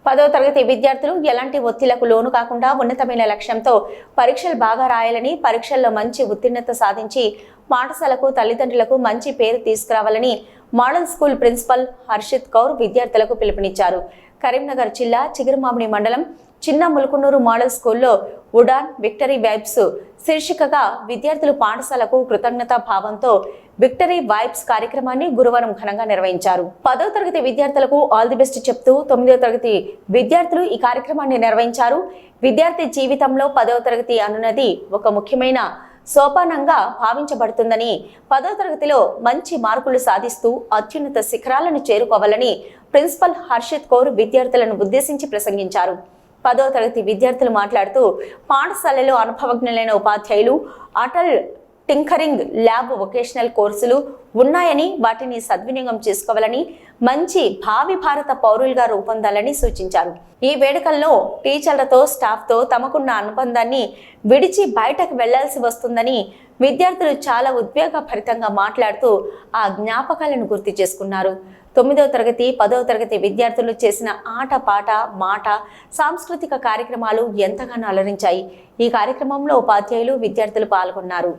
10వ తరగతి విద్యార్థులు ఎలాంటి ఒత్తిళ్లకు లోను కాకుండా ఉన్నతమైన లక్ష్యంతో పరీక్షలు బాగా రాయాలని, పరీక్షల్లో మంచి ఉత్తీర్ణత సాధించి పాఠశాలకు, తల్లిదండ్రులకు మంచి పేరు తీసుకురావాలని model school principal Harshit Kaur విద్యార్థులకు పిలుపునిచ్చారు. కరీంనగర్ జిల్లా చిగురుమామిడి మండలం చిన్న ములుకున్నూరు మోడల్ స్కూల్లో ఉడాన్ విక్టరీ వైబ్స్ శీర్షికగా విద్యార్థులు పాఠశాలకు కృతజ్ఞతా భావంతో విక్టరీ వైబ్స్ కార్యక్రమాన్ని గురువారం ఘనంగా నిర్వహించారు. 10వ తరగతి విద్యార్థులకు ఆల్ ది బెస్ట్ చెప్తూ 9వ తరగతి విద్యార్థులు ఈ కార్యక్రమాన్ని నిర్వహించారు. విద్యార్థి జీవితంలో 10వ తరగతి అనున్నది ఒక ముఖ్యమైన సోపానంగా భావించబడుతుందని, 10వ తరగతిలో మంచి మార్కులు సాధిస్తూ అత్యున్నత శిఖరాలను చేరుకోవాలని ప్రిన్సిపల్ హర్షిత్ కౌర్ విద్యార్థులను ఉద్దేశించి ప్రసంగించారు. 10వ తరగతి విద్యార్థులు మాట్లాడుతూ పాఠశాలలో అనుభవజ్ఞులైన ఉపాధ్యాయులు, అటల్ టింకరింగ్ ల్యాబ్ వొకేషనల్ కోర్సులు ఉన్నాయని, వాటిని సద్వినియోగం చేసుకోవాలని, మంచి భావి భారత పౌరులుగా రూపొందాలని సూచించారు. ఈ వేడుకల్లో టీచర్లతో, స్టాఫ్తో తమకున్న అనుబంధాన్ని విడిచి బయటకు వెళ్లాల్సి వస్తుందని విద్యార్థులు చాలా ఉద్వేగభరితంగా మాట్లాడుతూ ఆ జ్ఞాపకాలను గుర్తు చేసుకున్నారు. 9వ తరగతి, 10వ తరగతి విద్యార్థులు చేసిన ఆట, పాట, మాట, సాంస్కృతిక కార్యక్రమాలు ఎంతగానో అలరించాయి. ఈ కార్యక్రమంలో ఉపాధ్యాయులు, విద్యార్థులు పాల్గొన్నారు.